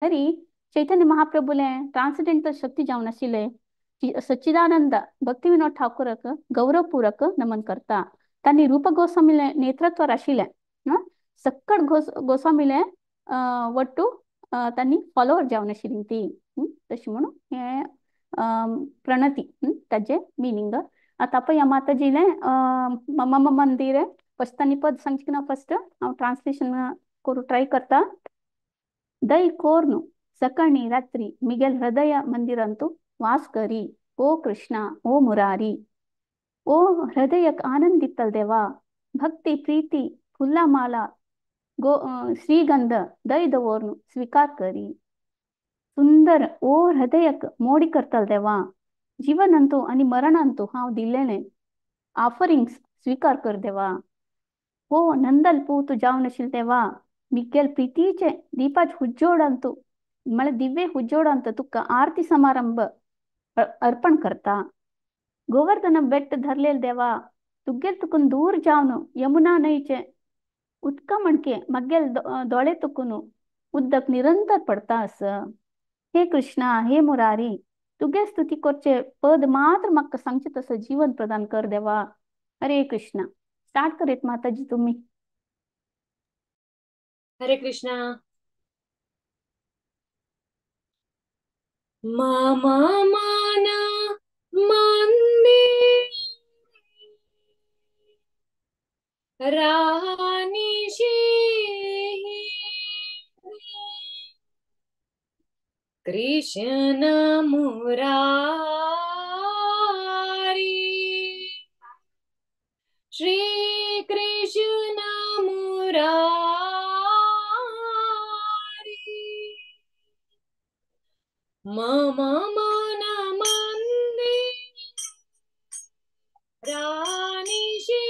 तरी चैतन्य महाप्रभुले ट्रान्सडेंटल शक्ती जावन आशिल्ले सच्चिदानंद भक्तिविनोद ठाकूरक गौरवपूर्वक नमन करता. तांणी रूप गोस्वामीले नेतृत्वार आशिल्ले सक्कड गोस्वामीले ಒಟ್ಟು तांणी फॉलोवर जावन आशिल्ली ती तशी म्हणून हे प्रणती ताजे मिनींग. आता पळय माताजीले मम मंदिर फस्ट तांणी पद सांगची ना फस्ट हांव ट्रान्सलेशन करू ट्राय करता. दय कोर्नु सकणी रात्री मिगेल हृदय मंदिरंतु वास करी ओ कृष्ण ओ मुरारी. ओ हृदयक आनंदितल देवा भक्ति प्रीति फुल्लामाला श्रीगंध दय दवोर्नु स्वीकार करी. सुंदर ओ हृदयक मोडी करतल देवा जीवनंतू आणि मरणंतू हांव दिल्लेले ऑफरिंग्स स्वीकार कर देवा. हो नंदल पूत जावन आशिल्ले देवा मिगेल प्रीतीचे दीपाच हुज्जोडंतू म्हळ्यार दिव्य हुज्जोडंत तुका आरती समारंभ अर्पण करता. गोवर्धन बेट्ट धरलेल देवा तुगेल तुकून दूर जावन यमुना न्हंयचे उदका मणके मग्गेल दोळे तुकून उदक निरंतर पडता आस. हे कृष्णा हे मुरारी तुगे स्तुती करचे पद मात्र म्हाका सांगचे तसं जीवन प्रदान कर देवा. हरे कृष्णा. स्टार्ट करेत माताजी तुम्ही. हरे कृष्णा. मामा माना मंदिर रानिशी कृष्ण मुरारी श्री कृष्ण मुरारी मम मन मंदिर रानिशी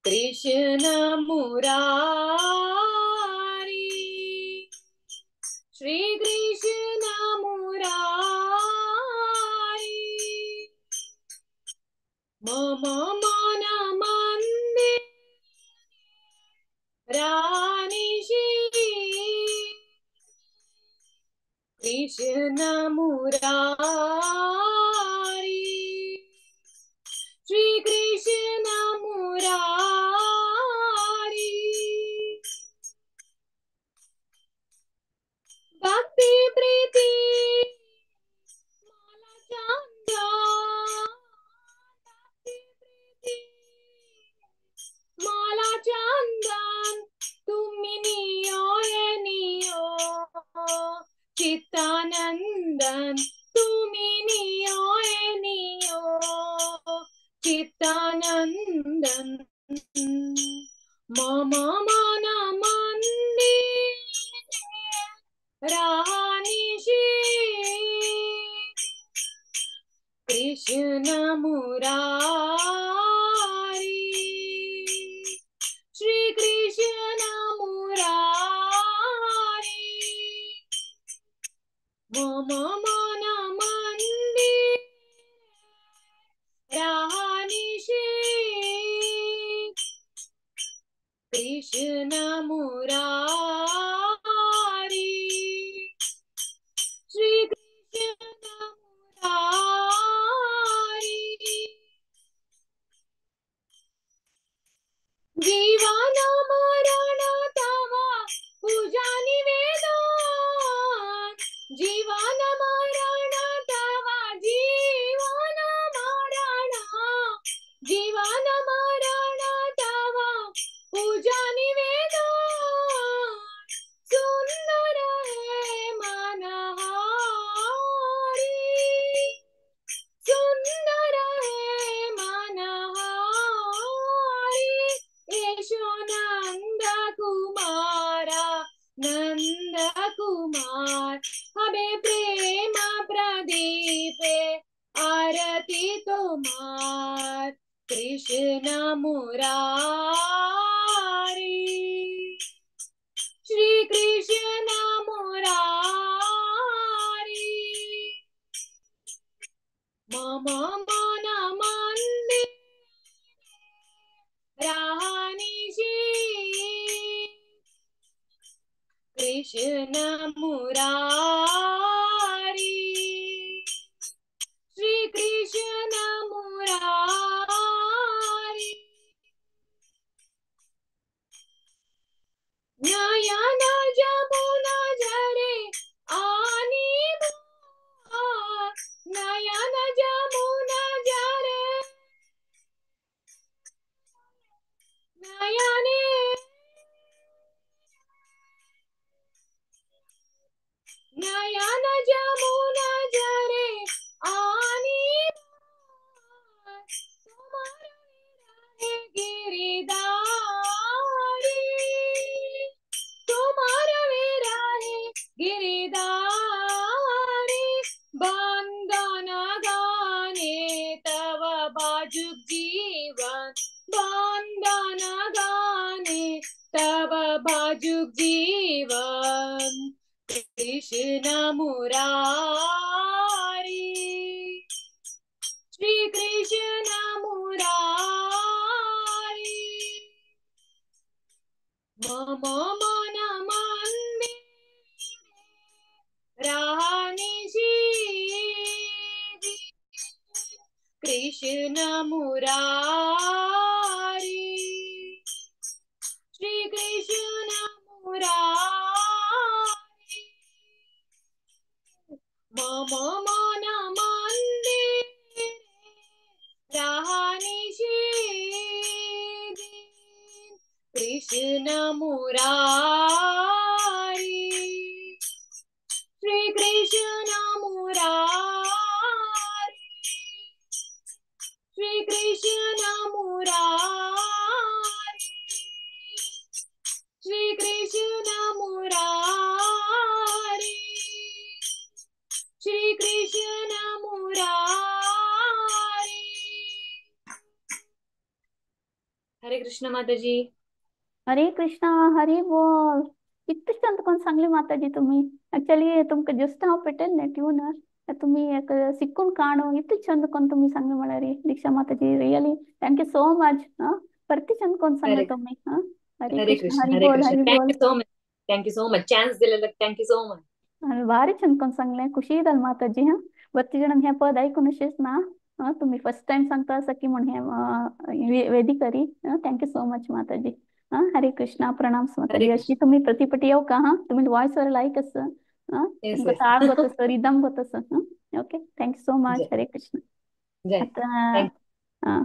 कृष्ण मुरारी श्री कृष्ण मुरारी मम मन मंदिर रानिशी कृष्ण मुरारी श्री कृष्ण मुरारी भक्ति प्रीति माला चंदन भक्ति प्रीति माला चंदन तुम्ही नियो चित्तानंदन तुम्ही नियो चित्तानंदन मम मन मंदिर रानिशी कृष्ण मुरारी श्री कृष्ण मुरारी मम मन मंदिर रानिशी कृष्ण मुरारी श्री कृष्ण मुरारी जीवन मरण तवा पूजा निवेदन जीवन मरण तवा जीवन मरण तवा पूजा निवेदन सुंदर है मनहारी सुंदर है मनहारी यशो नंद कुमार हमें प्रेम प्रदीप आरती तुम्हार कृष्ण मुरारी श्री कृष्ण मुरारी मम मन मंदिर रानिशी कृष्ण मुरारी, श्री कृष्ण मुरारी, नयन जमुना झरे आनी धार, नयन जमुना झरे नयने, नयन जमुना झरे आनी धार, तुम्हारे रहे गिरिधारी, तुम्हारे रहे गिरिधारी, बंदन गाने तव बाजुक जीवन, बंदन गाने तव बाजुक जीवन, कृष्ण मुरारी, श्री कृष्ण मुरारी, मम मन मंदिर रानिशी, कृष्ण मुरारी, श्री कृष्ण मुरारी, मम मन मंदिर रानिशी, कृष्ण मुरारी, श्री कृष्ण मुरारी, श्री कृष्ण मुरारी, श्री कृष्ण मुरारी, श्री कृष्ण मुरारी। हरे कृष्ण माताजी. हरे कृष्णा. हरे बोल. किती छान कोण सांगले माताजी तुम्ही. ऍक्च्युली तुमका जस्ट हांव पेटल ने ट्यूनर तुम्ही एक शिकून काणो इतू चंद कोण तुम्ही सांगले म्हळ्यार दीक्षा माताजी रियली थँक्यू सो मच. परती चंद कोण सांगले हरे तुम्ही. हरे हरे कृष्ण. कृष्ण, हरी हरे बोल. कृष्ण. हरी बोल. थँक्यू सो मच चान्स दिलेलं थँक्यू सो मच. भारी छंद कोण सांगले. खुशी येईल माताजी. बत्ती जण हे पद ऐकून असेच ना. तुम्ही फर्स्ट टाइम सांगता असं की म्हणून हे वेदिकरी. थँक्यू सो मच माताजी. हरे कृष्णा. प्रणाम हरे माताजी. अशी कृष्ण. तुम्ही प्रतिपटी येऊ का. तुम्ही वॉइस वर लाईक असं येस तुमका येस. ताळ गोत असं रिदम गोत असं. Okay thank you so much. जय हरे कृष्ण. जय. आता थँक्यू.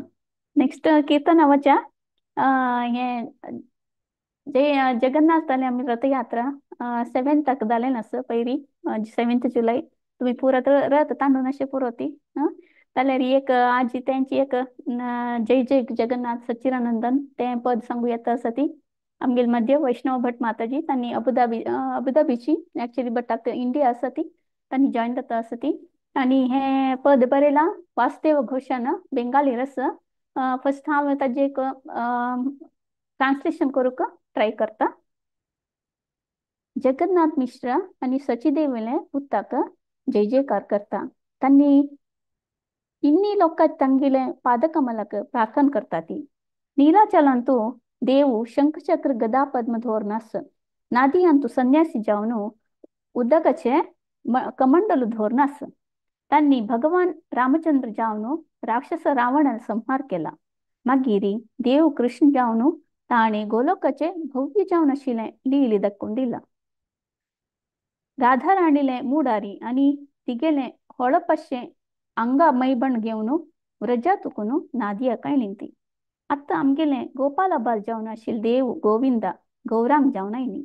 नेक्स्ट कीर्तन अवच्या हे जे जगन्नाथ जाले आमी रथयात्रा 7th जालें आसा पयरी 7th जुलै तुम्ही पुरत रथ तांडून अशें पुरोती जाल्यार एक आजी तेंची एक जय जय जगन्नाथ सच्चिदानंदन तें पद सांगू येता आसा ती आमगेल मध्य वैष्णव भट माताजी तांणी अबुधाबीची ऍक्च्युली बट आतां इंडिया आसा ती तांणी जॉईन जाता आसा ती आनी हें पद बरयलां वासुदेव घोशान बेंगालीर आसा. फर्स्ट हांव ताजें एक ट्रान्सलेशन करूंक ट्राय करता. जगन्नाथ मिश्रा आणि सचिदेवले पुस्तक जय जयकार करता. तांणी इन्नी लोक ತಂಗಿಲೆ ಪಾದಕಮಲಕ ಪ್ರಾರ್ಥನೆ करताती. ನೀಲಾಚಲಂತೂ ದೇವು ಶಂಖಚಕ್ರ ಗದಾ ಪದ್ಮ ಧೋರ್ನಸ್ ನಾದಿ ಅಂತೂ ಸನ್ಯಾಸಿ जावन उदकाचे कमंडलू धोरणास त्यांनी भगवान रामचंद्र जावन राक्षस रावणाला संहार केला. मागिरी देव कृष्ण जावन ताणे गोलोकाचे भव्य जावन आशिल्लें लीली दाखोवन दिला. राधा राणीले मुडारी आणि तिगेले ಹೊಳಪಶೆ अंगा मैबण घेवन व्रजा तुकून नादिया काय निंती. आत्ता आमगेले गोपालाबाल जावन आशिल्ले देव गोविंदा गौरांग जावन आयली.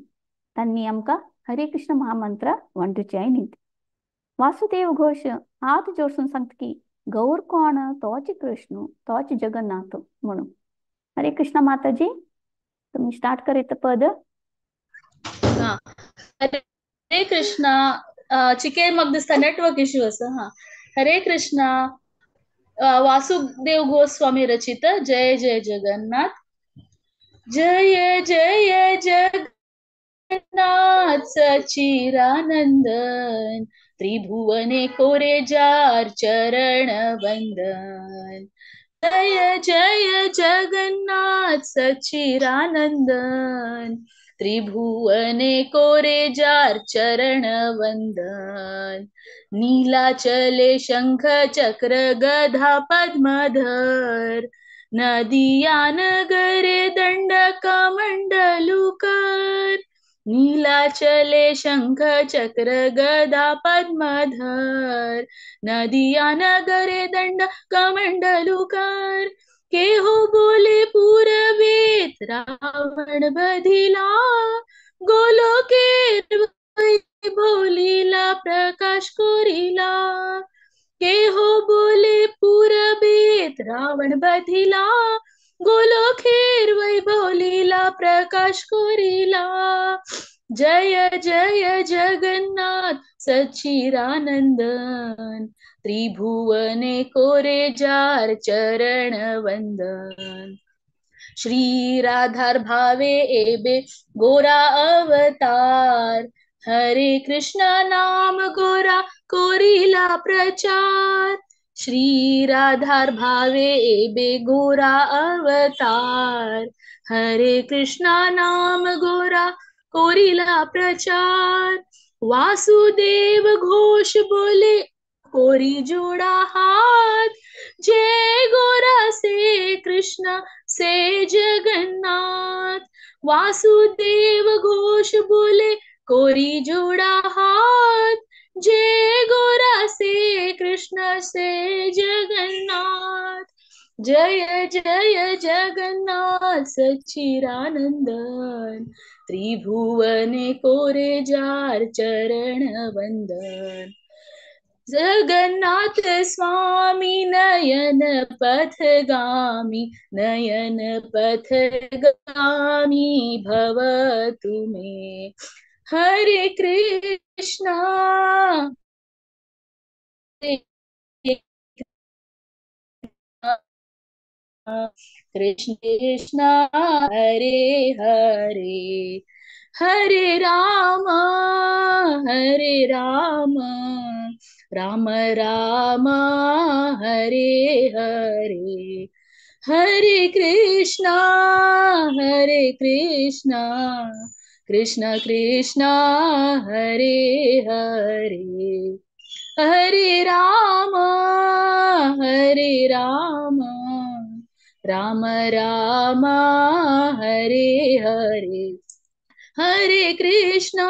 तांणी आमकां हरे कृष्ण महामंत्र वंडुचे निंती. वासुदेव घोष हात जोडसून सांगता की गौर कोण तोच कृष्ण तोच जगन्नाथ म्हणून. हरे कृष्ण माताजी तुम्ही स्टार्ट करीत पद. हरे कृष्णा. चिके मग दिसता नेटवर्क इश्यू असा. हरे कृष्णा. वासुदेव गोस्वामी रचित जय जय जगन्नाथ. जय जय जगन्नाथ सच्चिदानंदन त्रिभुवने कोरे जार चरण वंदन. जय जय जगन्नाथ सच्चिदानंदन त्रिभुवने कोरे जार चरण वंदन नीलाचले शंख चक्र गदा पद्मधर नदिया नगरे दंड कमंडलुकर नीलाचले शंख चक्र गदा पद्मधर नदिया नगरे दंड कमंडलुकर के हो बोले पूरबेत रावण बधिला गोलोकेर भोलीला प्रकाश कोरिला के हो बोले पूरबेत रावण बधिला गोलोकेर वैभवलीला प्रकाश कोरिला जय जय जगन्नाथ सच्चिदानंदन त्रिभुवने कोरे जार चरण वंदन श्री राधार भावे एबे गोरा अवतार हरे कृष्ण नाम गोरा कोरिला प्रचार श्री राधार भावे एबे गोरा अवतार हरे कृष्ण नाम गोरा कोरिला प्रचार वासुदेव घोष बोले कोरी जोड़ा हाथ जय गोरा से कृष्ण से जगन्नाथ वासुदेव घोष बोले कोरी जोड़ा हाथ जय गोरा से कृष्ण से जगन्नाथ जय जय जगन्नाथ सच्चिदानंदन त्रिभुवने कोरे जार चरण वंदन जगन्नाथ स्वामी नयन पथगामी भव तुम्हें हरे कृष्णा कृष्ण कृष्ण हरे हरे हरे राम राम राम हरे हरे हरे कृष्णा कृष्ण कृष्ण हरे हरे हरे राम राम राम हरे हरे हरे कृष्णा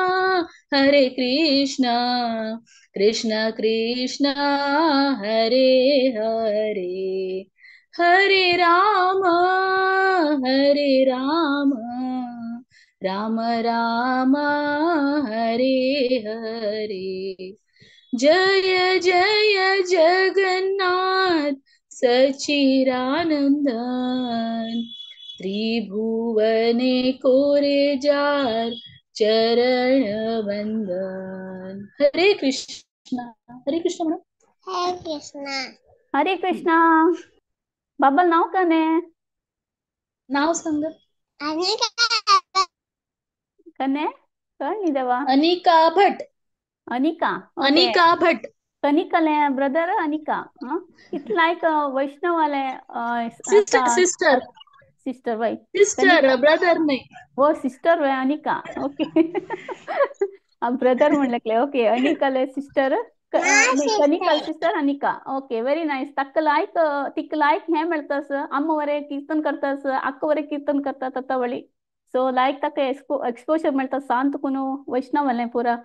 कृष्ण कृष्ण हरे हरे हरे राम राम राम हरे हरे जय जय जगन्नाथ सच्चिदानंदन त्रिभुवने कोरे जार चरण वंदन हरे कृष्णा म्हणा हरे कृष्णा बाबल नाव कने नाव सांग कने कळली देवा अनिका भट अनिका भट कनिकले ब्रदर अनिका इट्स लाइक वैष्णवाले सिस्टर वै ब्रदर नाही हो सिस्टर वै अनिका ओके ब्रदर म्हणले ओके अनिकले सिस्टर कनिकल sister Anika okay very nice तिक लायक हे मेळतास अम्म वरे कीर्तन करतास अक्क वरे कीर्तन करता तत्ता वळी सो लायक तक एक्सपोजर मेळता सांत कुनु वैष्णवले पुरा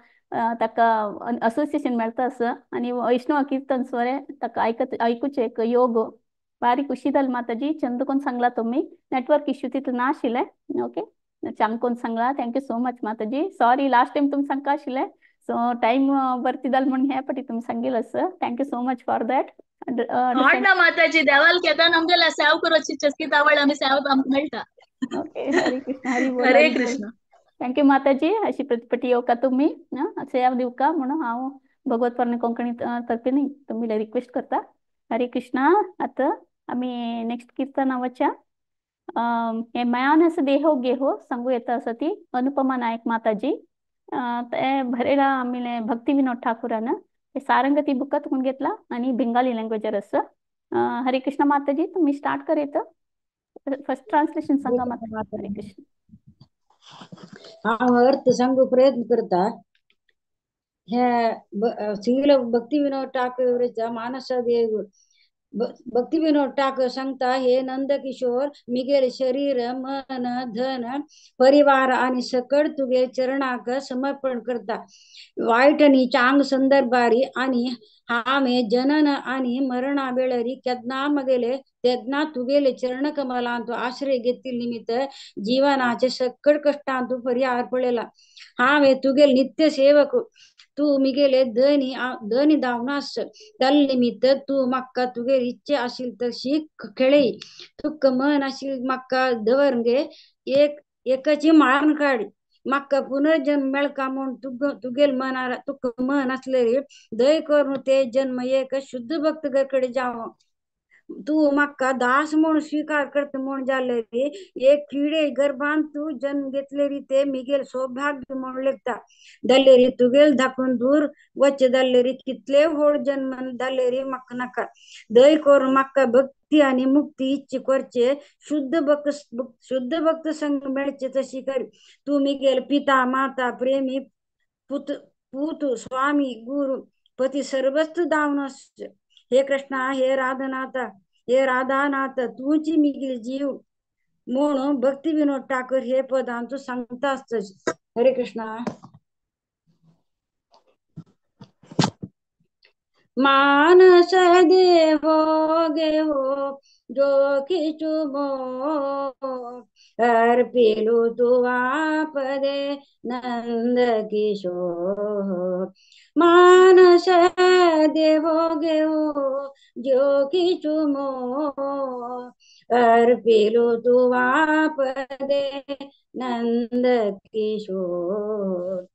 ताका असोसिएशन मेळतास आणि वैष्णव कीर्तन स्वरे ताका ऐकूचे एक योग बारी खुशी जाली माताजी चंद कोण सांगला तुम्ही नेटवर्क इश्यू तिथं नाशिले ओके चांग कोण सांगला थँक्यू सो मच माताजी सॉरी लास्ट टाइम तुम सांगका आशिले सो टाइम ಬರ್ತಿದಲ್ म्हणून हे पटी तुम सांगिलस thank you so much for that ना माताजी देवाल केता नमगेला सेव करची चस्की तावळ आम्ही सेव मेळटा ओके हरे कृष्ण हरी बोल हरे कृष्ण थँक्यू माताजी अशी प्रतिपटी येऊ का तुम्ही सेव देऊ का म्हणून हांव भगवत परने कोंकणी तर्फे तुम्ही रिक्वेस्ट करता हरे कृष्णा आता आम्ही नेक्स्ट कीर्तन आवच्या हे मयानस देहो गेहो सांगू येता असं ती अनुपमा नायक माताजी ते भरेला आम्ही भक्ती विनोद ठाकूरान हे सारंगती बुकात होऊन घेतला आणि बेंगाली लँग्वेजर असं हरे कृष्ण माताजी तुम्ही स्टार्ट कर येतं फर्स्ट ट्रान्सलेशन सांगा माता हरे कृष्ण हा अर्थ सांगू प्रयत्न करता. ह्या श्रील भक्ती विनोद ठाकरेच्या मानसा देव भक्ती विनोद ठाकर सांगता, हे नंदकिशोर मिगेल शरीर मन धन परिवार आणि सकळ तुगे चरणाक समर्पण करता. वाईटनी चांग संदर्भारी आणि हामे जनन आणि मरणा वेळरी केदनाम गेले तेदना तुगेले चरण कमलांतू आश्रय घेतील निमित्त जीवनाचे सकळ कष्टांतू परिहार पडेला. हामे तुगेल नित्य सेवक तू मिगेले दनी दावनास निमित्त तू मक्का तुगे इच्छे असेल तशी खेळे तुक मन असेल मक्का दवरंगे एकाची मारण काढी मक्का पुनर्जन्म मेळका म्हणून तुगेल मनाला तुक मन असले रे दय करून ते जन्म एक शुद्ध भक्त कडे जावं. तू मक्का दास म्हणून स्वीकार करत म्हणून झाले रे एक किडे गर्भान तू जन्म घेतले री ते मिगेल सौभाग्य म्हणून लेखता. दल्लेरी तुगेल दाखवून दूर वच्चे दल्लेरी कितले होड जन्म दल्लेरी मक्का नका दय करून मक्का भक्ती आणि मुक्ती इच्छे करचे शुद्ध भक्त संग मिळचे तशी कर. तू मिगेल पिता माता प्रेमी पूत स्वामी गुरु पती सर्वस्व दावनस. हे कृष्णा हे राधानाथ तुझी मिगील जीव म्हणून भक्ती विनोद ठाकर हे पद आमचं सांगता असत. हरे कृष्णा. मानस देवो गेहो जो किचु मो अर्पिलु तुआ पदे नंद किशोर. मानस देवो गेहो जो किचु मो अर्पिलु तुआ पदे नंद किशोर.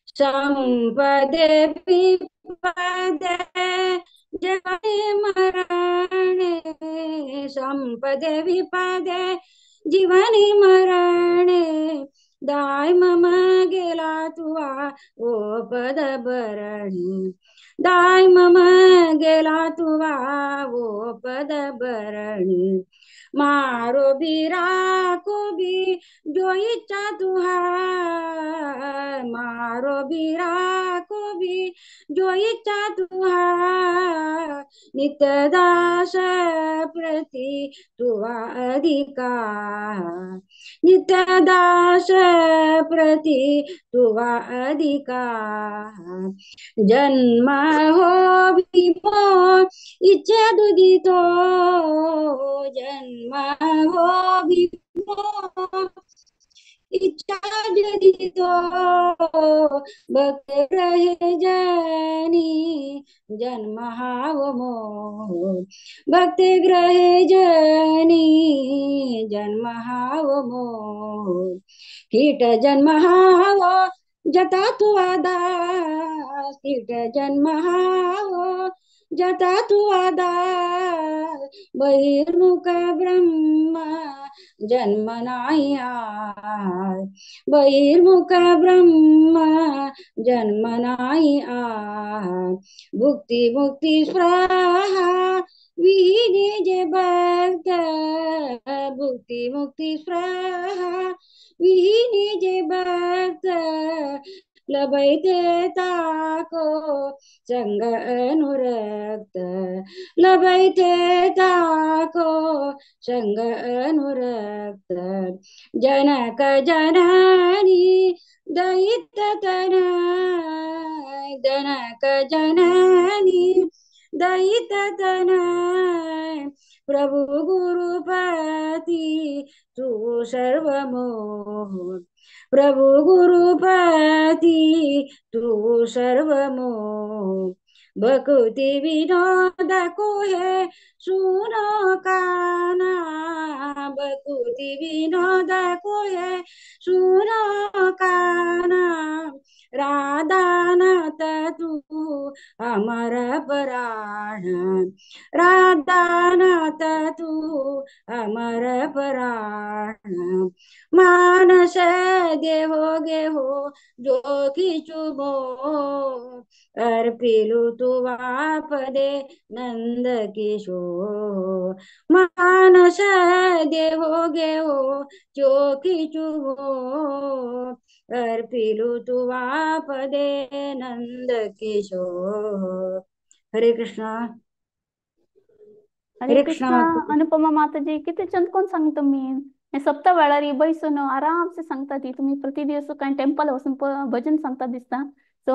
संपदे विपदे जीवनी मरणे संपदे विपदे जीवनी मरणे दाय मम गेला तुआ ओ पद बरणी. दाय मम गेला तुआ ओ पद बरणी. मारो बीरा को भी जो इच्छा तुहा मारो बीरा को भी जो इच्छा तुहा नित्य दास प्रति तुआ अधिकार. नित्य दास प्रति तुआ अधिकार. जन्म हो विमो इच्छा दुदितो जन्म हो विमो इच्छा दुदितो भक्त रहे जनी जन्म हाव मोह. भक्त ग्रहे जनी जन्म हाव मोह. कीट जन्म हाव जता तू आदास. कीट जन्म हाव जता तू आदास. बहिर्मुख ब्रह्म जन्म नाही आय. बहिर्मुख ब्रह्म जन्म नाही आय. भुक्ती मुक्ती स्वाहा विहीने जे भक्त. भुक्ती मुक्ती स्वाहा विहीने जे भक्त. लभैते ताको संग अनुरक्त. लभैते ताको संग अनुरक्त. जनक जननी दयित तनय. जनक जननी दयित तनय. प्रभु गुरुपती तू सर्वमोह. प्रभु गुरुपती तू सर्वमोह. भक्ति विनोद को है सुनो काना. भक्ति विनोद को है सुनो काना. राधानाथ तू अमर पराण राधानाथ तू अमर पराण मानस गेहो गेहो जो किछु मोह अर्पिलु तुवा पदे नंद किशोर मानस देहो गेहो जो किछु मोह अर्पिलु तुवा पदे नंद किशोर. हरे कृष्णा. हरे हरे कृष्णा. कृष्णा. अनुपमा माताजी किती छंद कोण सांगतो मी. हे सप्ताह वेळारी बैसून आरामसे सांगता ती. तुम्ही प्रति दिवस काही टेम्पल वचून भजन सांगता दिसता. सो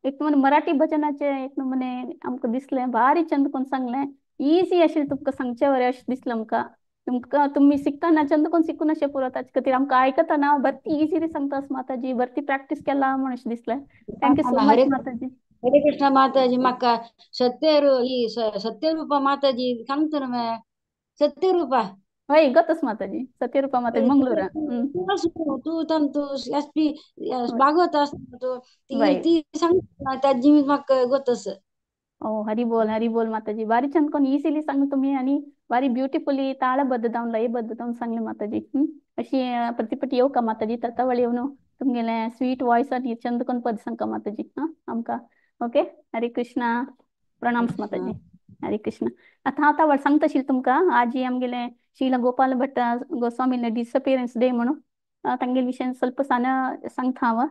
एक म्हण मराठी भजनाचे एक म्हणे आमकां दिसलें भारी छंद कोण सांगलें. इजी आशिल्लें तुमकां सांगचे वरें अशें दिसलें आमकां. तुमकां तुम्ही शिकताना छंद कोण शिकून अशें पुरो ताचे खातीर आमकां आयकताना बरी इजिली सांगता माताजी. बरी प्रॅक्टीस केला म्हण अशें दिसलें. थँक्यू सो मच हरे माताजी. हरे कृष्णा माताजी. म्हाका सत्यरूपा माताजी सांगता न्हू सत्यरूपा. हय गतच माताजी. सत्यरूपा माताजी मंगळूरा. तू तू एसपी भागवत असता तू ती वय ती सांगता ताजी म्हाका गोतस. ओ हरी बोल माताजी. बारी छंद कोण इझिली सांग तुम्ही आणि बारी ब्युटिफुली ताळबद्ध जाऊन लयबद्ध जाऊन सांगले माताजी. अशी प्रतिपटी येऊ का माताजी तत्तावळ येऊन तुमगेले स्वीट वॉइस आणि छंद कोण पद सांग का माताजी. आमका ओके. हरे कृष्णा. प्रणाम्स माताजी. हरे कृष्ण. आता हांव तावळ सांगतशील तुमकां आजी आमगेले शीला गोपाल भट्ट गोस्वामीले डिसअपियरन्स डे म्हणून तांगेले विशय ಸ್ವಲ್ಪ सांगता हांव.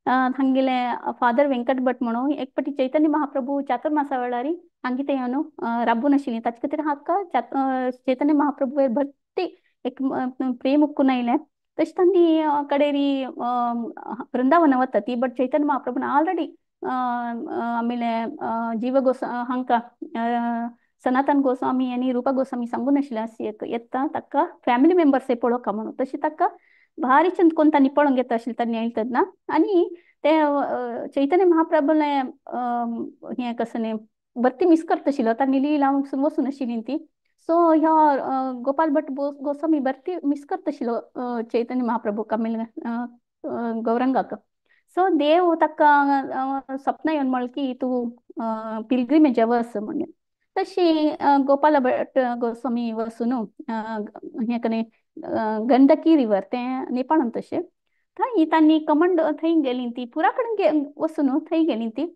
ಹಂಗಿಲೆ ಫಾದರ್ ವೆಂಕಟ್ ಭಟ್ म्हणू एक पटी चैतन्य महाप्रभू चातुर्मासा वेळारी हांगी ते न्हू राबून आशिल्लीं ताचे खातीर हाका चैतन्य महाप्रभू भरती एक प्रेम उक्कून आयलें. तशें तांणी कडेरी वृंदावन वता ती बट चैतन्य महाप्रभून ऑलरेडी आमिले जीव हांकां सनातन गोस्वामी आनी रूपा गोस्वामी सांगून आशिल्लें अशी एक येता ताका फॅमिली मेंबर्स पळोवका म्हणून. तशी ताका भारी छंद कोण तांणी पळोवंक येता आशिल्लें तांणी आयकतना. आनी ते चैतन्य महाप्रभूले हे कसं न्ही बर्ती मिस करता आशिल्लो तांणी लीला वचून आशिल्लीं ती. सो ह्यो गोपाल भट गोस्वामी बर्ती मिस करता आशिल्लो चैतन्य महाप्रभू कामिल गौरंगाक. सो देव ताका सपना येवन म्हळें की तूं पिलग्रिमेज वच म्हणून. तशी गोपाल भट गोस्वामी वचून हे कने गंडकी रिवर ते नेपाळान तशें थंय तांणी कमंड थंय गेलीं ती पुरा कडेन वचून थंय गेलीं ती.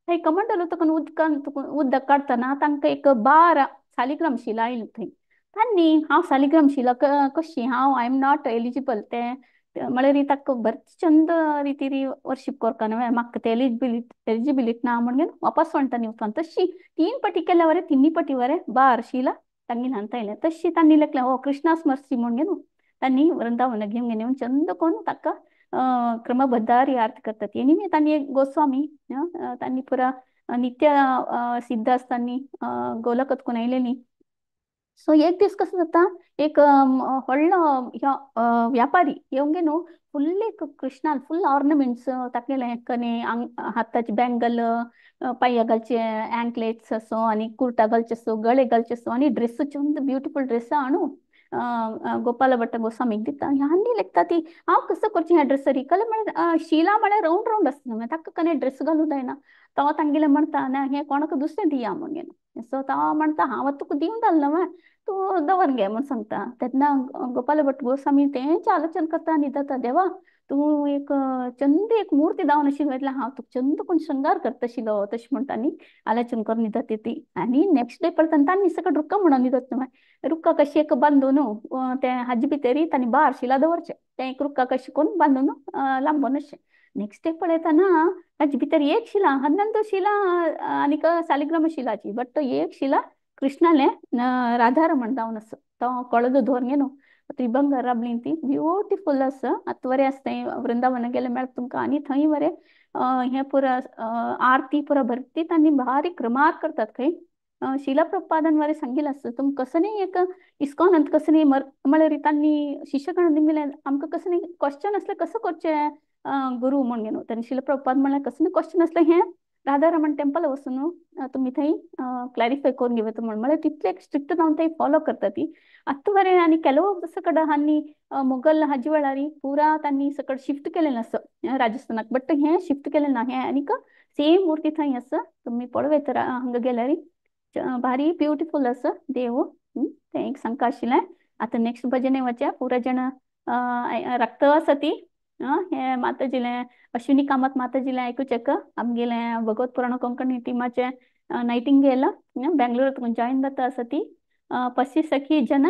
थंय कमंडलो तकून उदक काडटना तांकां एक बार सालिग्राम शिला आयली थंय. तांणी हांव सालिग्राम शिला कशी हांव आय एम नॉट एलिजिबल ते म्हळ्यार ताका बरें चंद रिती वर्शीप करता न्हू म्हाका ते एलिजिबिलिटी ना म्हणून वापस वणटानी वचून. तशी 3 पटी केल्या वरें 3 पटी वरें बार शिला तांणी न्हांता येयलें. तशी तांणी लेखलें हो कृष्णास मर्सी म्हणून तांणी वृंदावन घेवन गेले चंद कोण ताका क्रमबद्धारी आरती करतात. एनिवे तांणी एक गोस्वामी तांणी पुरा नित्य सिद्ध आसतानी गोलकत कोण आयलेली. सो एक दीस कसो जाता एक व्हडलो व्यापारी येवंगे न्हू फुल्ली कृष्णान फुल ऑर्नमेंट्स तागेले कने हाताचे बँगल पांया घालचे अँकलेट्स असो आनी कुर्ता घालचे असो गळे घालचे असो आनी ड्रेस चंद ब्युटिफूल ड्रेस हाडू गोपाल भट्ट गोस्वामीक दिता. ह्यांनी लेखता ती हांव कसो करचें ह्या ड्रेसरी कले म्हळ्यार शिला म्हळ्यार रावंड रावंड आसता न्हू ताका कने ड्रेस घालूं जायना. तो तांगेले म्हणटा ना हें कोणाक दुसरें दिया म्हणून. सो तो म्हणटा हांव तुका दिवं जालें न्हू तूं दवर घे म्हूण सांगता. तेन्ना गोपाल भट्ट गोस्वामी तेंच आलोचन करता आनी जाता देवा तूं एक चंद एक मुर्ती दावन आशिल्ली वेतले हांव तुका चंद कोण शृंगार करता आशिल्लो तशें म्हणटा न्ही आलोचन करून न्हिदता ती. आनी नेक्स्ट डे पळयता तांणी सकट रुक्का म्हणून न्हिदता न्हू रुक्का कशी एक बांदून ते हाजे भितर तांणी बार शिला दवरचें तें एक रुक्का कशें करून बांदून लांबून अशें. नेक्स्ट डे पळयतना हाजे भितर एक शिला 11 शिला आनीक सालिग्राम शिलाची बट तो एक शिला कृष्णाले राधारमण जावन आसा. तो कळद दवरून न्हू त्रिभंग राबलीं ती ब्युटिफूल आसा. आतां बरें आसा थंय वृंदावन गेले मेळटा तुमकां आनी थंय बरें हें पुरा आरती पुरा भरती तांणी भारी क्रमार करतात खंय. शिला प्रभुपादान बरें सांगिल्लें आसा तुमकां कसं न्ही एक इस्कॉन अंत कसं न्ही म्हळ्यार तांणी शिश्यगण दिलें आमकां कसं न्ही क्वेश्चन आसलें कसं करचें गुरू म्हणून न्हू तांणी शिला प्रभुपाद म्हळ्यार कसं न्ही क्वेश्चन आसलें हें राधारमण टेम्पल वचून तुम्ही थंय क्लॅरिफाय करून घेवं म्हण म्हळ्यार तितले स्ट्रिक्ट जावन थंय फॉलो करता ती आत्ता वरेन आनी ಕೆಲವು सकड हांनी मुघल हाजे वेळारी पुरा तांणी सकड शिफ्ट केलेलें आसा राजस्थानाक बट हे शिफ्ट केलें ना हे आनीक सेम मुर्ती थंय आसा तुम्ही पळोवं तर हांगा गेल्यार भारी ब्युटिफूल आसा देव ते एक सांगता आशिल्लें आतां नेक्स्ट भजने वचया पुरा जण रक्त आसा ती हे माताजीलें अश्विनी कामत माताजीलें आयकुचेक आमगेलें भगवत पुराण कोंकणी टिमाचे नायटिंगेल बेंगलोर जॉईन जाता आसा ती पसी सखी जन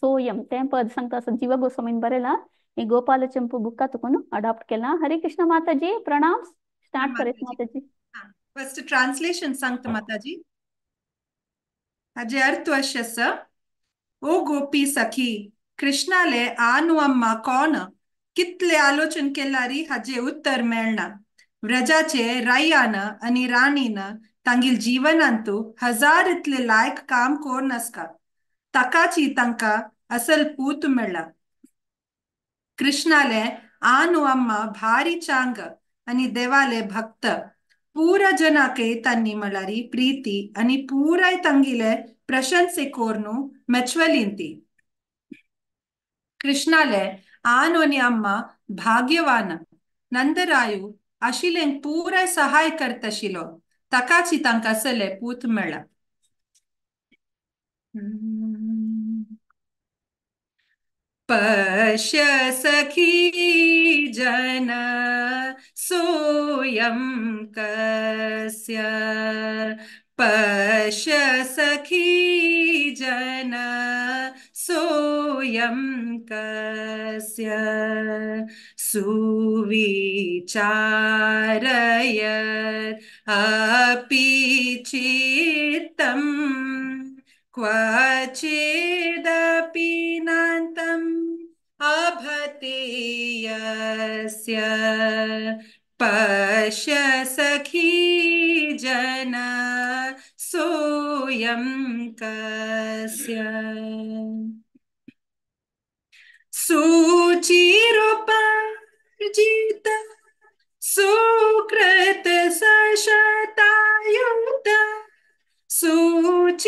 सोयम तें पद सांगता आसा जीवा गोस्वामीन बरयलां ही गोपाल चंपू बुका तुकून अडॉप्ट केला हरे कृष्ण माताजी प्रणाम स्टार्ट करेत माताजी फर्स्ट ट्रांसलेशन सांगता माताजी हाजे अर्थ अशें ओ गोपी सखी कृष्णाले आनु अम्मा कोण कितले आलोचन केल्यारी हाजे उत्तर मेळना व्रजाचे रायान आणि राणीन तांगेल जीवनांतू हजार इतले लायक काम कोर नसका ताकाची तांका असल पूत मेळ्ळा कृष्णाले आनु अम्मा भारी चांग आणि देवाले भक्त पूरा जनाके तन्नी मळारी प्रीति आणि पूराय तंगिले प्रशंसे कोर्नु ಮೆಚ್ಚುವಲಿಂತಿ कृष्णाले आनु आणि अम्मा भाग्यवान नंदरायू आशिलेंक पूराय सहाय करत आशिलो ताकाची तांकां असले पूत मेळ्ळा पश्य सखी जन सोऽयं कस्य पश्य सखी जन सोऽयं कस्य सुविचारयत् अपि चित्तम् क्वचिदपि नान्तम् अभतेयस्य पश्य सखी जन सोऽयं कस्य सुचिरोपार्जित सुकृत सशतायुत सुचिरोपार्जित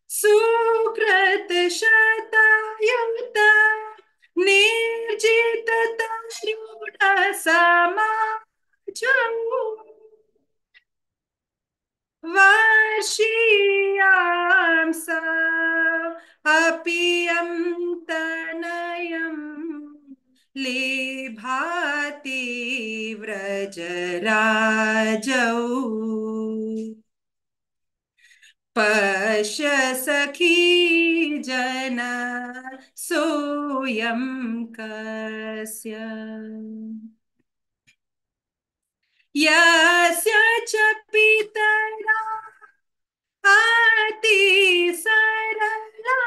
सुकृत शतायुत निर्जित तरुण समाजौ वर्षीयां सा अपि तनयं लेभाति व्रजराजौ पश्य सखी जन सोऽयं कस्य यस्य च पितरा अति सरला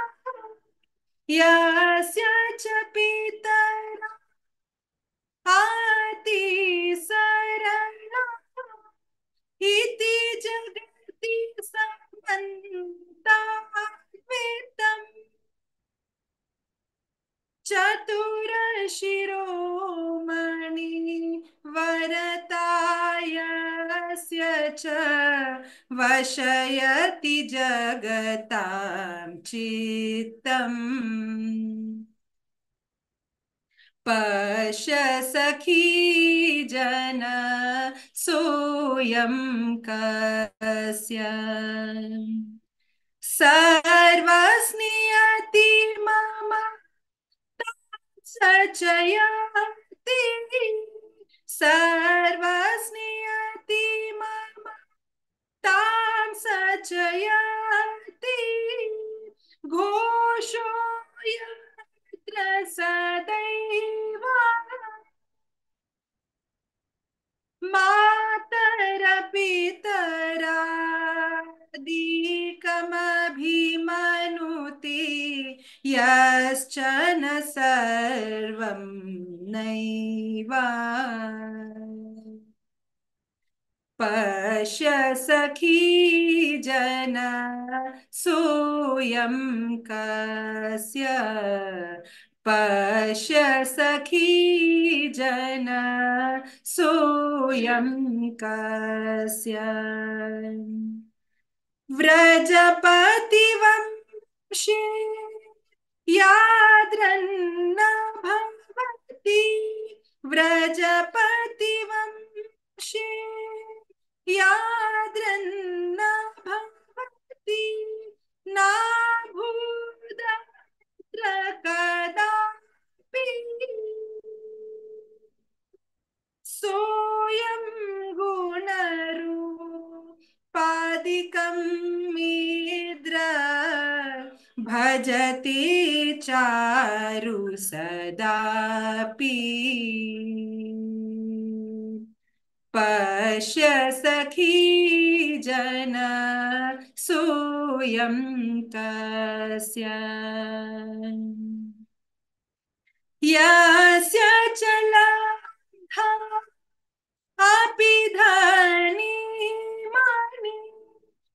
यस्य च पितरा अति सरला इति जगति समन्ताद्वैतम् चतुरशिरोमणि वरतायस्य च वशयति जगतां चित्तम् पश्य सखी जन सोऽयं कस्य सर्वस्नियति मम सचयति सर्वस्नियति मम तां सचयति घोषो यत्र सदैव मातरपितरादिकमभिमनुते यश्चन सर्वं नैव पश्य सखी जन सोऽयं कस्य पश्य सखी जन सो सोऽयं कस्य व्रजपतिवंशे यादृन्न भवति व्रजपतिवंशे यादृन्न भवति नाभूदत्र कदापि सोऽयं गुणरूपादिकं मीद्र भजति चारु सदापि पश्य सखी जन सोऽयं कस्य यस्य चलन्था अपि धनीमानि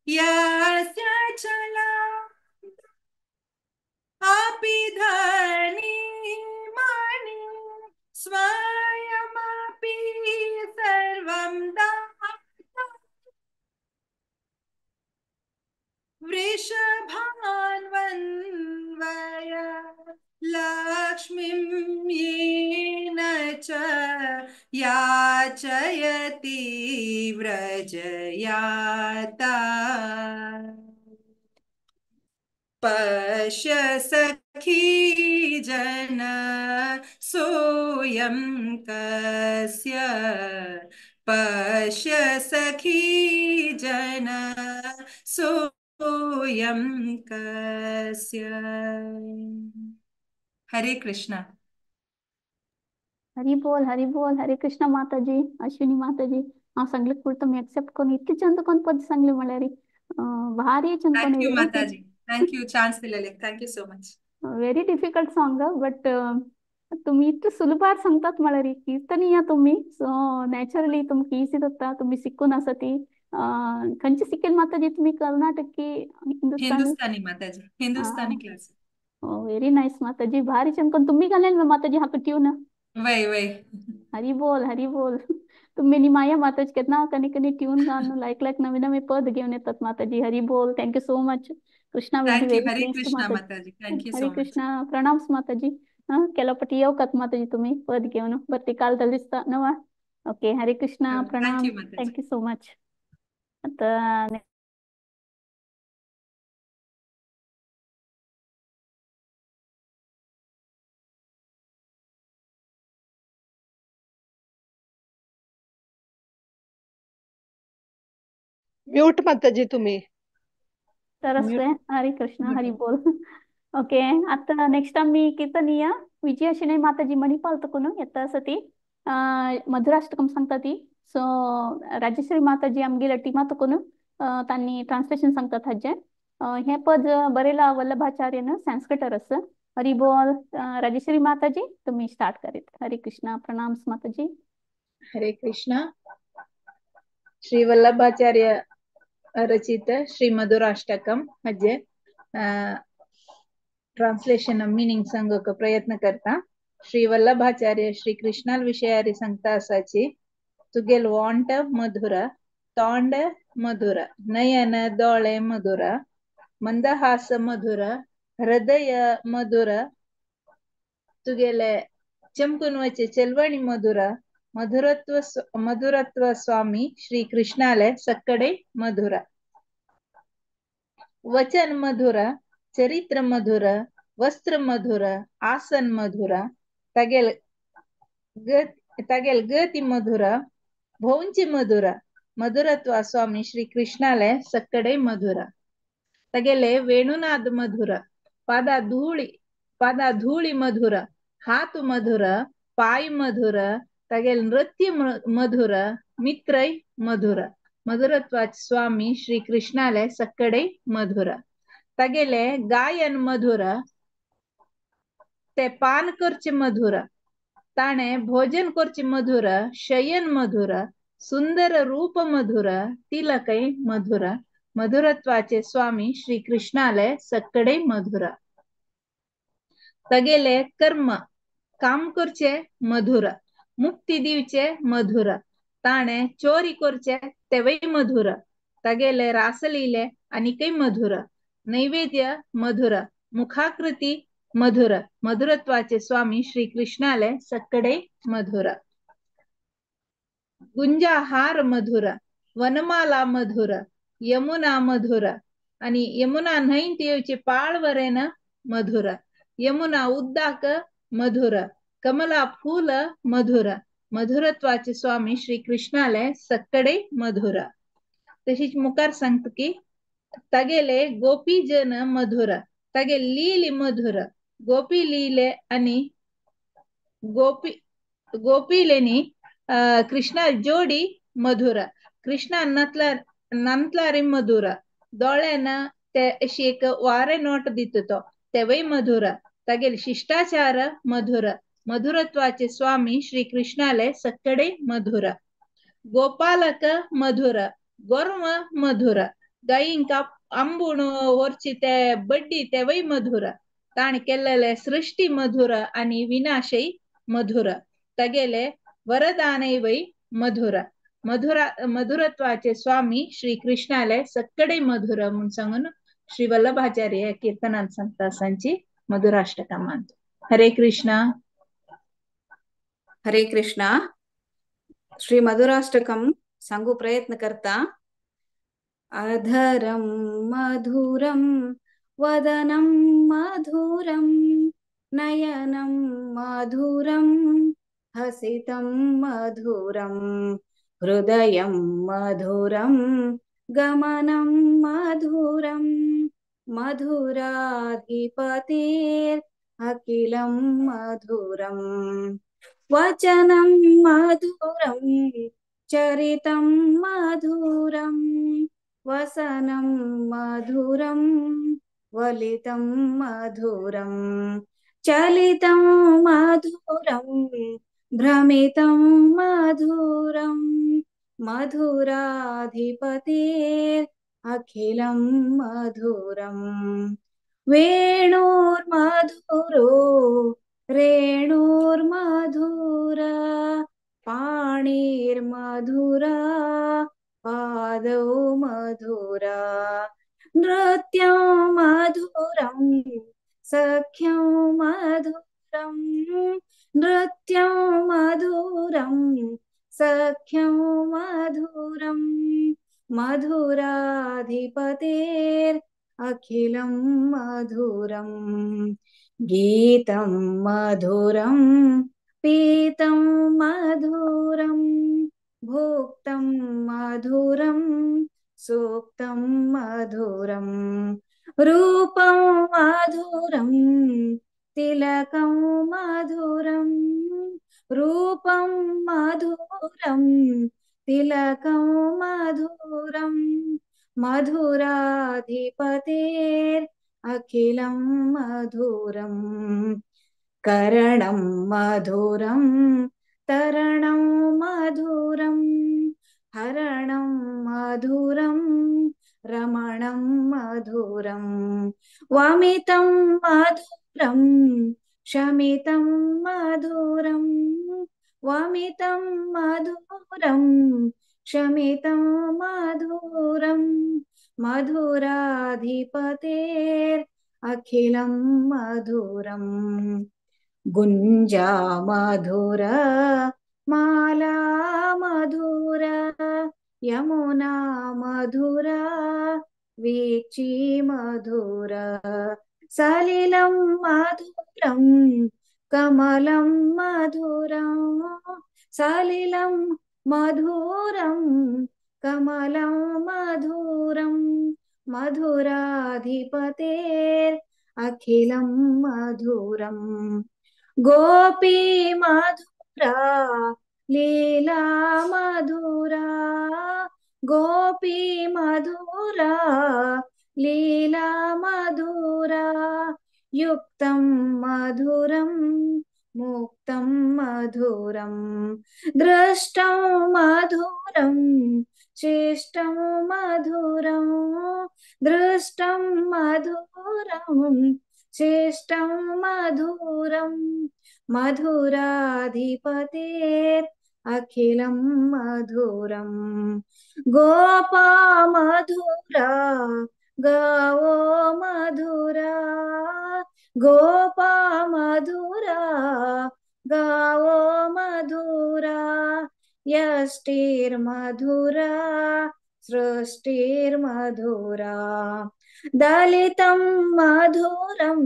यस्य चलन्ति धनीमानि स्वयमपि सर्वं दाता वृषभान्वन्वय लक्ष्मीं येन च याचयति व्रजयाता पश्य सखी जन सोऽयं कस्य पश्य सखी जन सोऽयं कस्य। हरे कृष्णा। हरी बोल हरे कृष्ण माताजी अश्विनी माताजी ನಾವು ಸಂಗ್ಲಿಕ್ ಕುಳ್ತು ಮಿ ಎಕ್ಸೆಪ್ಟ್ కొని ಇತ್ತು ಚಂದ ಕೊಂದ್ ಪದ ಸಂಗ್ಲಿ ಮಾಡ್ಯಾರಿ ಭಾರಿ ಚಂದ थैंक यू కొని माताजी, थैंक यू चांस दिलेले, thank you so much. Very difficult song but तुम्ही इतकं सुलभार सांगतात मला रे कीर्तनीय तुम्ही सो नॅचरली तुमका इझी जाता तुम्ही शिकून असती खंयची शिकेल माताजी तुम्ही कर्नाटकी हिंदुस्तानी हिंदुस्तानी माताजी, हिंदुस्तानी क्लास. व्हेरी नाईस माताजी भारी छान पण तुम्ही घालेल ना माताजी हा ट्यून वही वही. हरी बोल तुम्ही निमाया माताजी कितना कनी कनी ट्यून गाणं लाईक लाईक नवे नवे पद घेऊन येतात माताजी हरी बोल thank you so much Krishna will be thank you. Very Hare pleased Krishna Mataji Mataji, thank you Hare so much. Krishna प्रणाम्स माताजी ಕೆಲವಪಟ್ಟಿ येवकात माताजी तुम्ही पद घेऊन बरती कालದಲ್ಲಿ दिसता नव ओके हरे कृष्णा थैंक प्रणाम यू माताजी. थँक्यू सो मच आता म्यूट माताजी तुम्ही सरस्वे हरे कृष्णा हरी बोल ओके आता नेक्स्ट आम्ही कीर्तनीय विजयाशिने माताजी मणिपाल तकुन येता सती मधुराष्टकम सांगता ती सो राजेश्वरी माताजी आमगेल्या टीमा तकुन तांनी ट्रान्सलेशन सांगतात हाजे हे पद बरेला वल्लभाचार्यन संस्कृतर असं हरी बोल राजेश्वरी माताजी तुम्ही स्टार्ट करीत हरे कृष्णा प्रणाम माताजी हरे कृष्णा श्री वल्लभाचार्य रचित श्री मधुराष्टकम हजे ट्रान्सलेशन मीनिंग सांगोक प्रयत्न करता श्री वल्लभाचार्य श्री कृष्णाल विषयारी सांगता असाची तुगेल वांट मधुर तोंड मधुर नयन दोळे मधुर मंदहास मधुर हृदय मधुर तुगेले चमकून वचे चलवणी मधुर मधुरत्व स्वामी श्री कृष्णाले सक्कडे मधुर वचन मधुर चरित्र मधुर वस्त्र मधुर आसन मधुर तगेल गति मधुर भोंची मधुर मधुरत्व स्वामी श्री कृष्णाले सक्कडे मधुर तगेले वेणुनाद मधुर पादा धूळी मधुर हाथ मधुर पाय मधुर तगेल नृत्य मधुर मित्रय मधुर मधुरत्वाचे स्वामी श्री कृष्णाले सक्कडे मधुर तगेले गायन मधुर ते पान करचे मधुर ताणे भोजन करचे मधुर शयन मधुर सुंदर रूप मधुर तिलकै मधुर मधुरत्वाचे स्वामी श्री कृष्णाले सक्कडे मधुर तगेले कर्म काम करचे मधुर मुक्ती दिवचे मधुर ताणे चोरी करचे तेवय मधुर तगेले रासलीले अनिकय मधुर नैवेद्य मधुर मुखाकृती मधुर मधुरत्वाचे स्वामी श्रीकृष्णाले सक्कडे मधुर गुंजाहार मधुर वनमाला मधुर यमुना मधुर आणि यमुना न्हैन तियोचे पाळवरेन मधुर यमुना उद्दाक मधुर कमला फूल मधुर मधुरत्वाचे स्वामी श्रीकृष्णाले सक्कडे मधुर तशीच मुखार सांगत की तगेले गोपी जन मधुर तगे लीली मधुर गोपी लीले आणि गोपीलेनी कृष्णा जोडी मधुर कृष्णा नंतलारी मधुर दोळ्यान ते अशी एक वारे नोट दितो तेवय मधुर तगेल शिष्टाचार मधुर मधुरत्वाचे स्वामी श्रीकृष्णाले सक्कडे मधुर गोपालक मधुर गोर्व मधुर गायींका अंबुण ओर्ची ते बड्डी तेवय मधुर ताण केलेले सृष्टी मधुर आणि विनाशय मधुर तगेले वरदानैवय मधुर मधुरत्वाचे स्वामी श्रीकृष्णाले सक्कडे मधुर म्हणून सांगून श्री वल्लभाचार्य कीर्तनांत सांगता सांची मधुराष्टका मानतो. हरे कृष्ण. हरे कृष्णा. श्री मधुराष्टकम सांगू प्रयत्न करता. अधरं मधुरं वदनं मधुरं नयनं मधुरं हसितं मधुरं हृदयं मधुरं गमनं मधुरं मधुराधिपतेरखिलं मधुरं वचनं मधुरं चरितं मधुरं वसनं मधुरं वलितं मधुरं चलितं मधुरं भ्रमितं मधुरं मधुराधिपतेरखिलं मधुरं वेणुर्मधुरो रेणुर्मधुरा पाणिर्मधुरा पादौ मधुरा नृत्यं मधुरं सख्यं मधुरं नृत्यं मधुरं सख्यं मधुरं मधुराधिपतेरखिलं मधुरं गीतं मधुरं पीतं मधुरं भोक्तं मधुरं सूक्तं मधुरं रूपं मधुरं तिलकं मधुरं रूपं मधुरं तिलकं मधुरं मधुराधिपतेरखिलं मधुरं करणं मधुरं तरणं मधुरं हरणं मधुरं रमणं मधुरं वमितं मधुरं शमितं मधुरं वमितं मधुरं शमितं मधुरं मधुराधिपतेरखिलं मधुरं गुञ्जा मधुर माला मधुरा यमुना मधुरा वीची मधुरा सलिलं मधुरं कमलं मधुरं सलिलं मधुरं कमलं मधुरं मधुराधिपतेरखिलं मधुरं गोपी मधुरा लीला मधुरा गोपी मधुरा लीला मधुरा युक्तं मधुरं मुक्तं मधुरं दृष्टं मधुरं श्रेष्ठं मधुरं दृष्टं मधुरं श्रेष्ठं मधुरं मधुराधिपतेरखिलं अखिलं मधुरं गोपा मधुरा गावो मधुरा गोपा मधुरा गावो मधुरा यष्टिर्मधुरा सृष्टिर्मधुरा दलितं मधुरं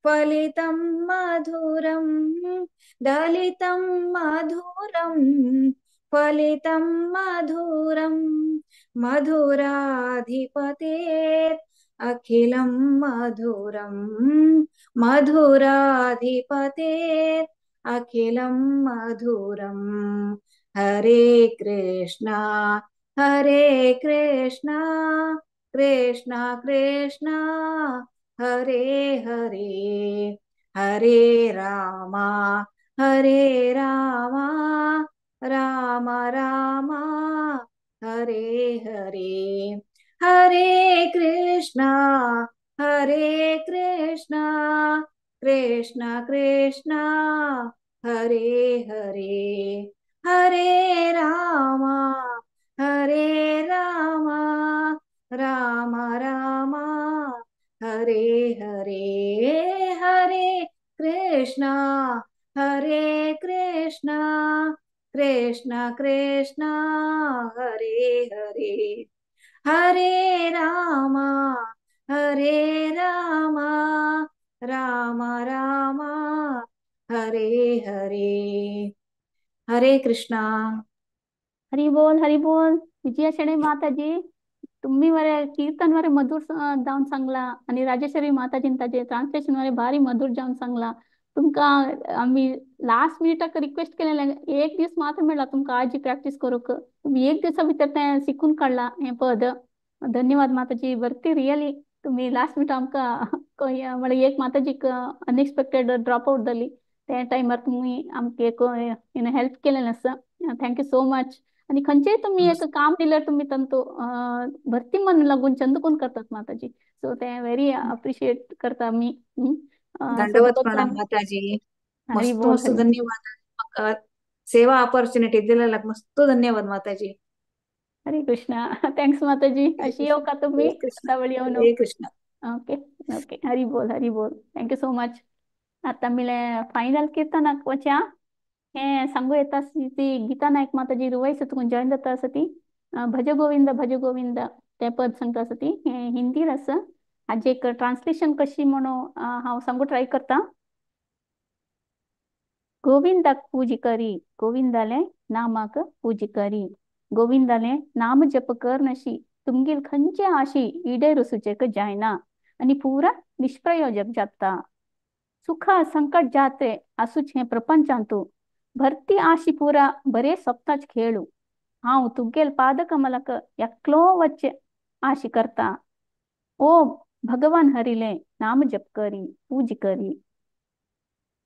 फलितं मधुरं दलितं मधुरं फलितं मधुरं मधुराधिपतेर् अखिलं मधुरं मधुराधिपतेर् अखिलं मधुरं हरे कृष्णा कृष्णा कृष्णा हरे हरे हरे रामा राम राम हरे हरे हरे कृष्णा कृष्णा कृष्णा हरे हरे हरे रामा राम राम हरे हरे हरे कृष्णा कृष्णा कृष्णा हरे हरे हरे रामा राम राम हरे हरे हरे कृष्णा हरी बोल विजया शेणे माताजी. तुम्ही वरे कीर्तन वरे मधुर जाऊन सांगला आणि राजेश्वरी माताजीन ताजे ट्रान्सलेशन वरे भारी मधुर जाऊन सांगला. तुमका आम्ही लास्ट मिनिटाक रिक्वेस्ट केलेलं एक दिवस मात्र मिळाला तुमका आजी प्रॅक्टिस करूक. तुम्ही एक दिवसा भितर ते शिकून काढला हे पद. धन्यवाद माताजी. वरती रिअली तुम्ही लास्ट मिनिट आमका मला एक माताजीक अनएक्सपेक्टेड ड्रॉप आउट जाली त्या टायमार तुम्ही आमके एक हेल्प केलेलं असं. Thank you so much. आणि खंयचेय तुम्ही एक काम दिलं तुम्ही तंतू भरती मन लागून चंद कोण करतात माताजी. सो ते व्हेरी अप्रिशिएट करता मी. सो दंडवत बहुत प्रणाम माताजी. हरी मस्त बोल मस्त धन्यवाद. म्हाका सेवा ऑपॉर्च्युनिटी दिलेला मस्त धन्यवाद माताजी. हरे कृष्णा. थँक्स माताजी. अशी येऊ का तुम्ही हरे कृष्ण आता येऊ हरे कृष्ण. Okay okay. हरी बोल हरी बोल. Thank you so much. आता मिले फायनल कीर्तनाक वच्या हे सांगू येता ती गीता नायक माताजी रुवायस तुकून जॉईन जाता असती भज गोविंद ते पद सांगता असती हे हिंदी रस आज एक ट्रान्सलेशन कशी म्हणून हांव सांगू ट्राय करता. गोविंदाक पूज करी गोविंदाले नामाक पूज करी गोविंदाले नाम जप कर नशी तुमगेल खंयचे आशी इडेरू सुचेक जायना आणि पुरा निष्प्रयोजक जाता. सुख संकट जात्रे आसूच हे प्रपंचांतू भरती आशी पूरा बरे सप्ताच खेळू हांव तुगेल पादकमलक एकलो वच्चे आशी करता. ओ भगवान हरिले नाम जप करी पूज करी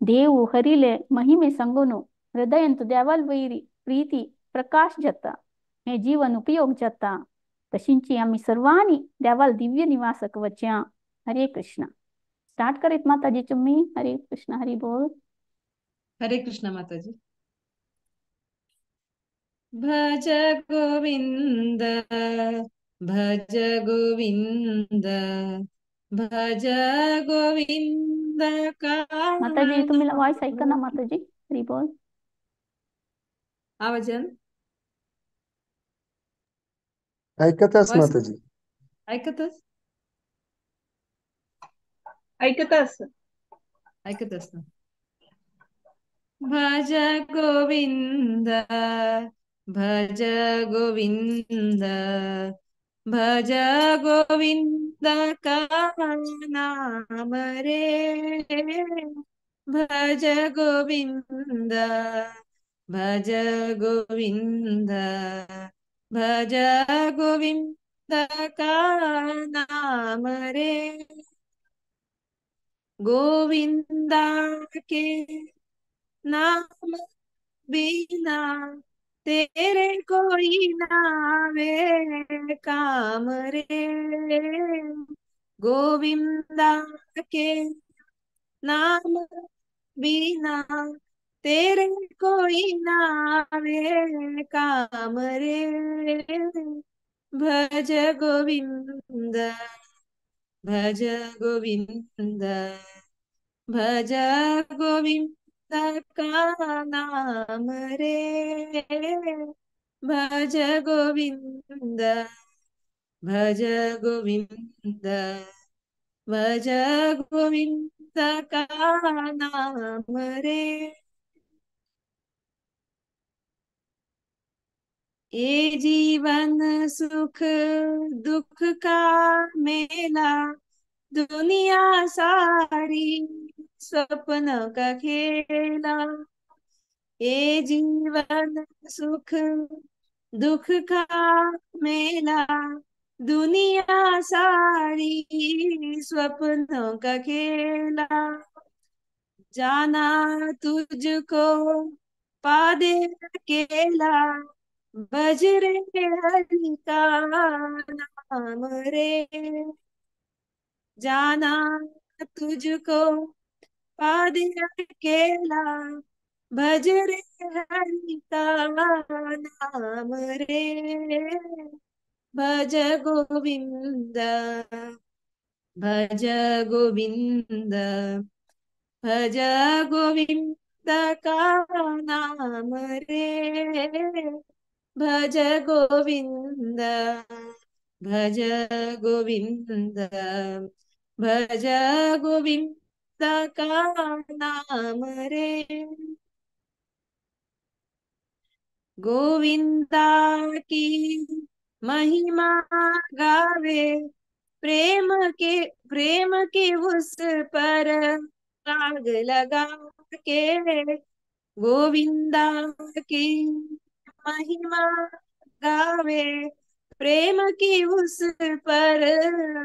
देव हरिले महिमे संगोनु हृदयंत देवाल वैरी प्रीती प्रकाश जाता हे जीवन उपयोग जाता. तशींची आम्ही सर्वांनी देवाल दिव्य निवासक वच्या. हरे कृष्ण. स्टार्ट करीत माताजी तुम्ही. हरे कृष्ण हरी बोल. हरे कृष्ण माताजी. भज गोविंद भज गोविंद भज गोविंद माताजी तुम्ही वॉइस ऐका ना का माताजी. हरी बोल. आवाजन ऐकतच Voice माताजी. ऐकतच ऐकतास ऐकतच ना. भज गोविंद भज गोविंद भज गोविंद का नाम रे भज गोविंद भज गोविंद भज गोविंद का नाम रे गोविंदा के नाम बिना तेरे कोई नावे काम रे गोविंदा के नाम बिना तेरे कोई नावे काम रे। भज गोविंद भज गोविंद भज गोविंद का नाम रे। भज गोविंद भज गोविंद भज गोविंद का नाम रे। ये जीवन सुख दुख का मेला, दुनिया सारी स्वप्न का खेला। ये जीवन सुख दुख का मेला, दुनिया सारी स्वप्नों का खेला। जाना तुझको पादे अकेला, बजरे हरि का नाम रे। जाना तुझको पादे अकेला, भजरे हरि का नाम रे। भज गोविंद भज गोविंद भज गोविंद का नाम रे। भज गोविंद भज गोविंद भज गोविंद का नाम रे। गोविंदा की महिमा गावे, प्रेम के उस पर राग लगा के। गोविंदा की महिमा गावे, प्रेम की उस पर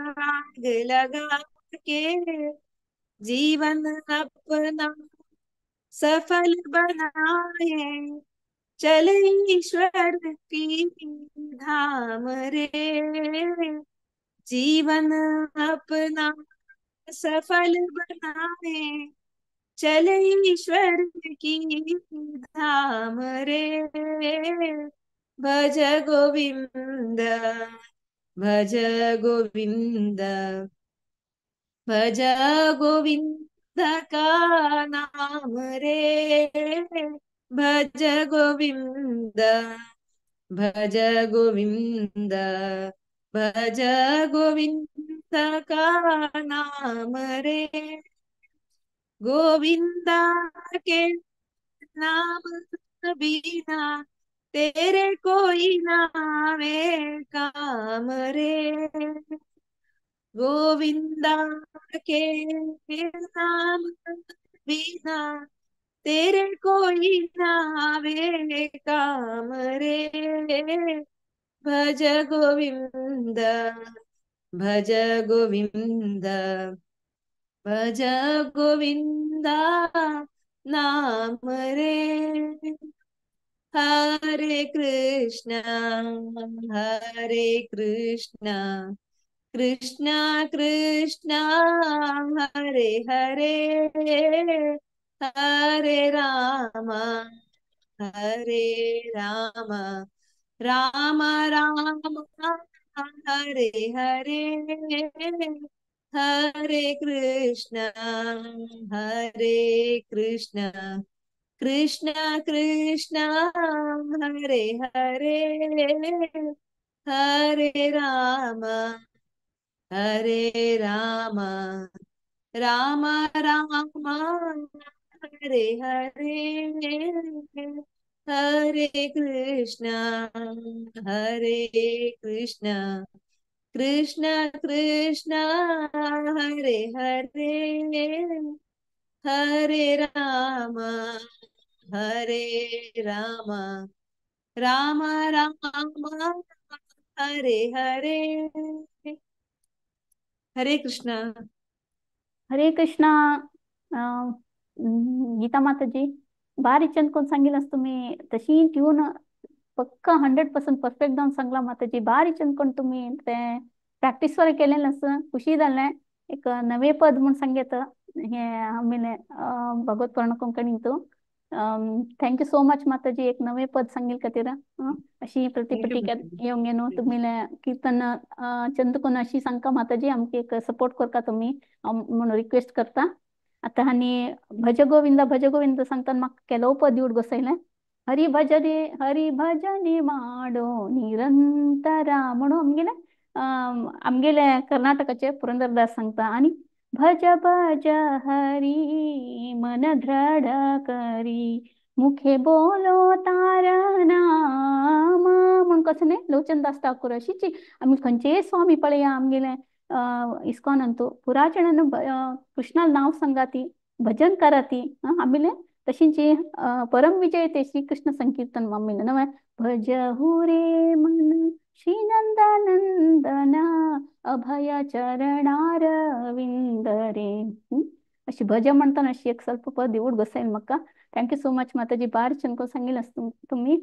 राग लगा के। जीवन अपना सफल बनाए, चले ईश्वर की धाम रे। जीवन अपना सफल बनाए, चले ईश्वर की धाम रे। भज गोविंद भज गोविंद भज गोविंद का नाम रे। भज गोविंद भज गोविंद भज गोविंद का नाम रे। गोविंदा के नाम बिना तेरे कोई नावे काम रे। गोविंदा के नाम बिना तेरे कोई नावे काम रे। भज गोविंद भज गोविंद भज गोविंदा नाम रे। हरे कृष्णा कृष्णा कृष्णा हरे हरे, हरे रामा राम राम हरे हरे। हरे कृष्णा कृष्णा कृष्णा हरे हरे, हरे राम राम राम हरे हरे। हरे कृष्णा कृष्णा कृष्णा हरे हरे, हरे राम राम राम हरे हरे। हरे कृष्णा। हरे कृष्णा. गीता माताजी, भारी छंद कोण सांगितलंस तुम्ही. तशी ट्यून पक्का 100% परफेक्ट जाऊन सांगला माताजी. भारी छंद कोण तुम्ही ते प्रॅक्टिस वर केलेलं असं खुशी जालें. एक नवे पद म्हूण सांगेत हे आम्ही भगवत पुराण कोंकणींतू थँक्यू सो मच माताजी. एक नवे पद सांगेल का तेरा अशी प्रतिपटिका येऊन गेनो तुम्ही कीर्तन चंदकोन अशी सांगता माताजी आमके एक सपोर्ट करता तुम्ही म्हणून रिक्वेस्ट करता. आता हानी भज गोविंद सांगताना म्हाका केलो पद दिवड गोसायले हरी भजने माडो निरंतरा म्हणून आमगेले कर्नाटकाचे पुरंदरदास सांगता. आणि भज भज हरी मन दृढ करी मुखे बोलो तार नाम म्हणून कसं नाही लोचनदास ठाकूर अशीची आम्ही खंयचे स्वामी पळया आमगेले इस्कॉन अंतू पुराचण कृष्णा नाव सांगाती भजन कराती आमिले तशींची परम विजय ते श्रीकृष्ण संकीर्तन आमिले नव भज हुरे मन श्री नंदनंदना अभय चरणार विंदरे अशी भज म्हणताना अशी एक ಸ್ವಲ್ಪ पद दिवड गोसाईल म्हाका. थँक्यू सो मच माताजी. बार चनको सांगेल तुम्ही